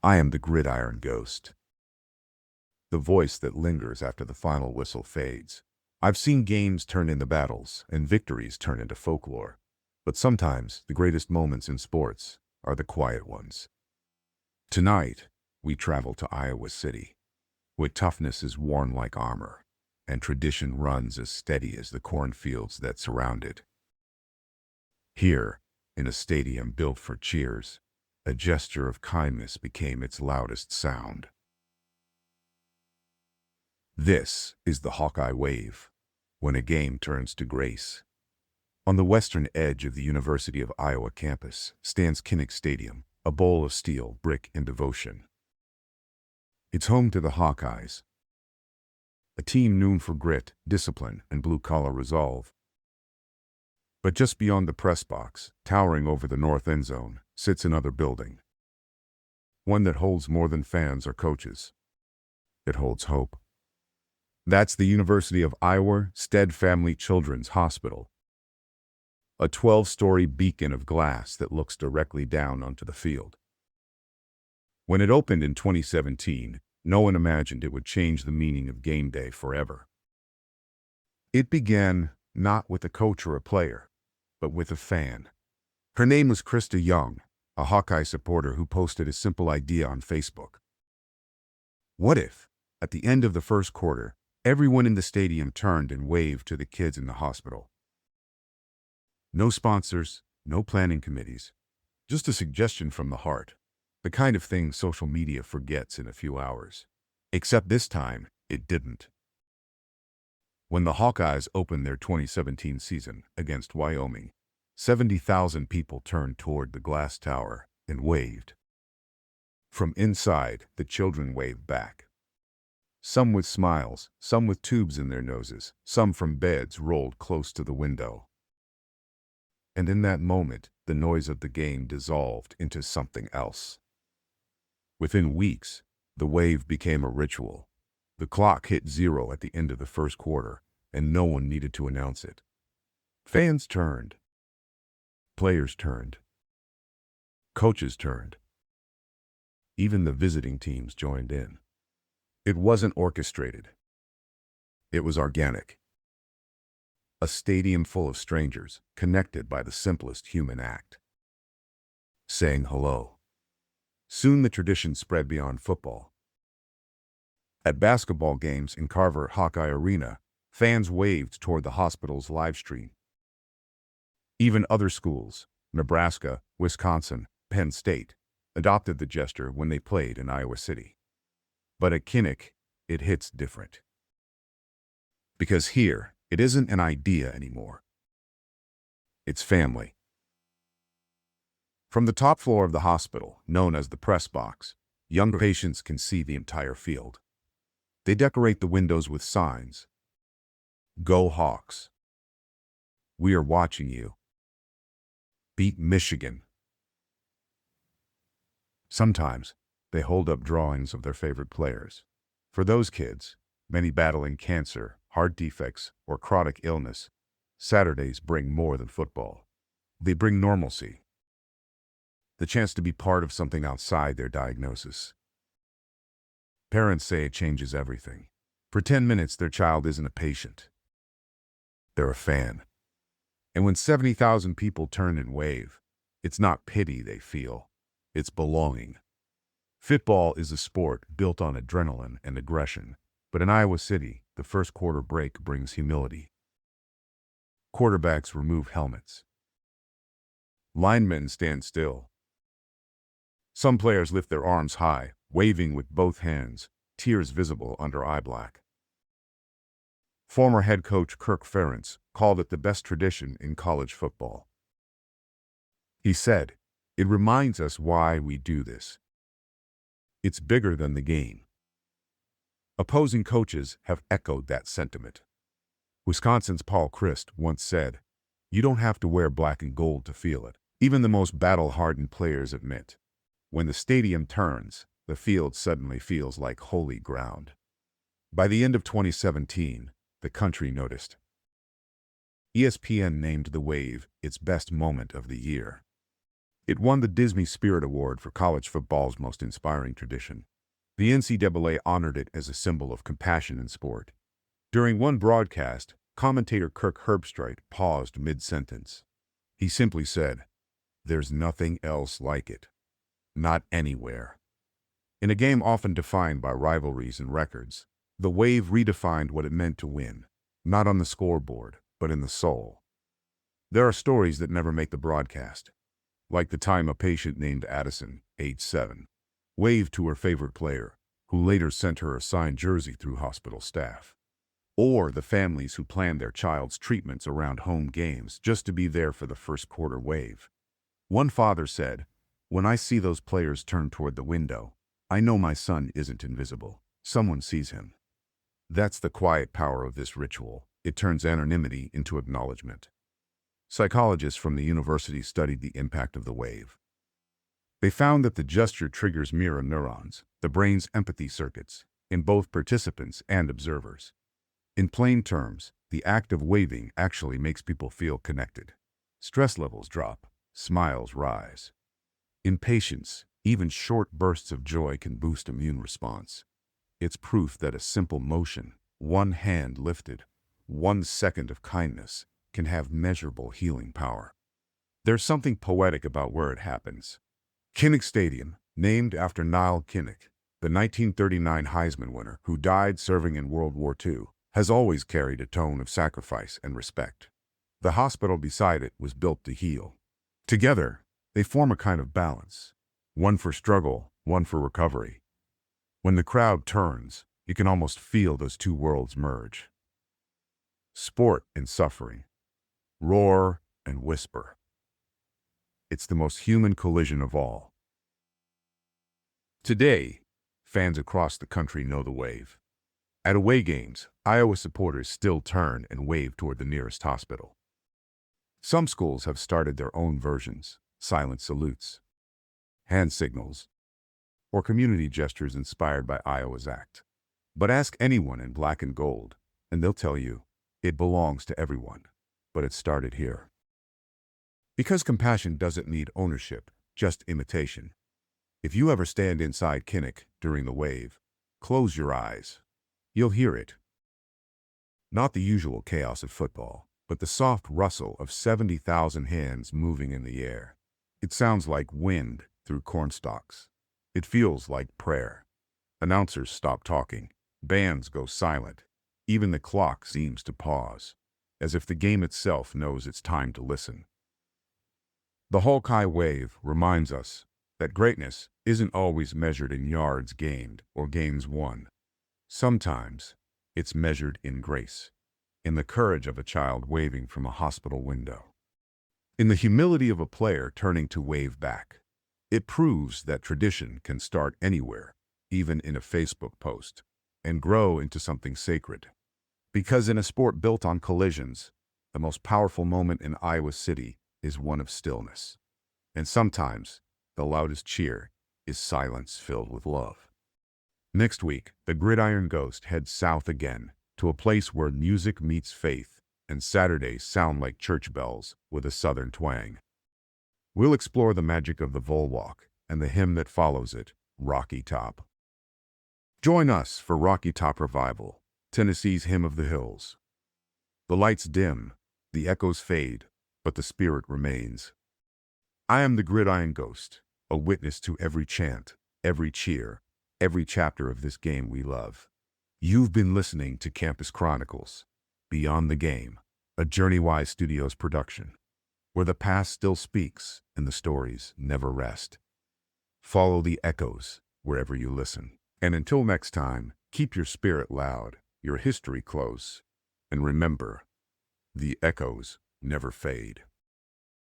I am the Gridiron Ghost, the voice that lingers after the final whistle fades. I've seen games turn into battles and victories turn into folklore. But sometimes the greatest moments in sports are the quiet ones. Tonight, we travel to Iowa City, where toughness is worn like armor, and tradition runs as steady as the cornfields that surround it. Here, in a stadium built for cheers, a gesture of kindness became its loudest sound. This is the Hawkeye Wave, when a game turns to grace. On the western edge of the University of Iowa campus stands Kinnick Stadium, a bowl of steel, brick, and devotion. It's home to the Hawkeyes, a team known for grit, discipline, and blue-collar resolve. But just beyond the press box, towering over the north end zone, sits another building. One that holds more than fans or coaches. It holds hope. That's the University of Iowa Stead Family Children's Hospital, a 12-story beacon of glass that looks directly down onto the field. When it opened in 2017, no one imagined it would change the meaning of game day forever. It began not with a coach or a player, but with a fan. Her name was Krista Young, a Hawkeye supporter who posted a simple idea on Facebook. What if, at the end of the first quarter, everyone in the stadium turned and waved to the kids in the hospital? No sponsors, no planning committees, just a suggestion from the heart, the kind of thing social media forgets in a few hours. Except this time, it didn't. When the Hawkeyes opened their 2017 season against Wyoming, 70,000 people turned toward the glass tower and waved. From inside, the children waved back. Some with smiles, some with tubes in their noses, some from beds rolled close to the window. And in that moment, the noise of the game dissolved into something else. Within weeks, the wave became a ritual. The clock hit 0 at the end of the first quarter, and no one needed to announce it. Fans turned. Players turned. Coaches turned. Even the visiting teams joined in. It wasn't orchestrated. It was organic. A stadium full of strangers, connected by the simplest human act: saying hello. Soon the tradition spread beyond football. At basketball games in Carver Hawkeye Arena, fans waved toward the hospital's live stream. Even other schools, Nebraska, Wisconsin, Penn State, adopted the gesture when they played in Iowa City. But at Kinnick, it hits different. Because here, it isn't an idea anymore. It's family. From the top floor of the hospital, known as the press box, young patients can see the entire field. They decorate the windows with signs. Go Hawks. We are watching you. Beat Michigan. Sometimes, they hold up drawings of their favorite players. For those kids, many battling cancer, heart defects, or chronic illness, Saturdays bring more than football. They bring normalcy. The chance to be part of something outside their diagnosis. Parents say it changes everything. For 10 minutes, their child isn't a patient. They're a fan. And when 70,000 people turn and wave, it's not pity they feel. It's belonging. Football is a sport built on adrenaline and aggression, but in Iowa City, the first quarter break brings humility. Quarterbacks remove helmets. Linemen stand still. Some players lift their arms high, waving with both hands, tears visible under eye black. Former head coach Kirk Ferentz called it the best tradition in college football. He said, "It reminds us why we do this. It's bigger than the game." Opposing coaches have echoed that sentiment. Wisconsin's Paul Christ once said, "You don't have to wear black and gold to feel it." Even the most battle-hardened players admit, when the stadium turns, the field suddenly feels like holy ground. By the end of 2017, the country noticed. ESPN named the wave its best moment of the year. It won the Disney Spirit Award for college football's most inspiring tradition. The NCAA honored it as a symbol of compassion in sport. During one broadcast, commentator Kirk Herbstreit paused mid-sentence. He simply said, "There's nothing else like it. Not anywhere." In a game often defined by rivalries and records, the Wave redefined what it meant to win, not on the scoreboard, but in the soul. There are stories that never make the broadcast, like the time a patient named Addison, age 7, waved to her favorite player, who later sent her a signed jersey through hospital staff. Or the families who planned their child's treatments around home games just to be there for the first quarter wave. One father said, "When I see those players turn toward the window, I know my son isn't invisible. Someone sees him." That's the quiet power of this ritual. It turns anonymity into acknowledgement. Psychologists from the university studied the impact of the wave. They found that the gesture triggers mirror neurons, the brain's empathy circuits, in both participants and observers. In plain terms, the act of waving actually makes people feel connected. Stress levels drop, smiles rise. In patients, even short bursts of joy can boost immune response. It's proof that a simple motion, one hand lifted, 1 second of kindness, can have measurable healing power. There's something poetic about where it happens. Kinnick Stadium, named after Niall Kinnick, the 1939 Heisman winner who died serving in World War II, has always carried a tone of sacrifice and respect. The hospital beside it was built to heal. Together, they form a kind of balance, one for struggle, one for recovery. When the crowd turns, you can almost feel those two worlds merge. Sport and suffering, roar and whisper. It's the most human collision of all. Today, fans across the country know the wave. At away games, Iowa supporters still turn and wave toward the nearest hospital. Some schools have started their own versions, silent salutes, hand signals, or community gestures inspired by Iowa's act. But ask anyone in black and gold, and they'll tell you, it belongs to everyone, but it started here. Because compassion doesn't need ownership, just imitation. If you ever stand inside Kinnick during the wave, close your eyes. You'll hear it. Not the usual chaos of football, but the soft rustle of 70,000 hands moving in the air. It sounds like wind through cornstalks. It feels like prayer. Announcers stop talking. Bands go silent. Even the clock seems to pause, as if the game itself knows it's time to listen. The Hawkeye Wave reminds us that greatness isn't always measured in yards gained or games won. Sometimes it's measured in grace, in the courage of a child waving from a hospital window, in the humility of a player turning to wave back. It proves that tradition can start anywhere, even in a Facebook post, and grow into something sacred. Because in a sport built on collisions, the most powerful moment in Iowa City is one of stillness. And sometimes, the loudest cheer is silence filled with love. Next week, the Gridiron Ghost heads south again, to a place where music meets faith, and Saturdays sound like church bells with a southern twang. We'll explore the magic of the Volwalk and the hymn that follows it, Rocky Top. Join us for Rocky Top Revival, Tennessee's Hymn of the Hills. The lights dim, the echoes fade, but the spirit remains. I am the Gridiron Ghost, a witness to every chant, every cheer, every chapter of this game we love. You've been listening to Campus Chronicles, Beyond the Game, a JourneyWise Studios production, where the past still speaks and the stories never rest. Follow the echoes wherever you listen. And until next time, keep your spirit loud, your history close, and remember, the echoes never fade.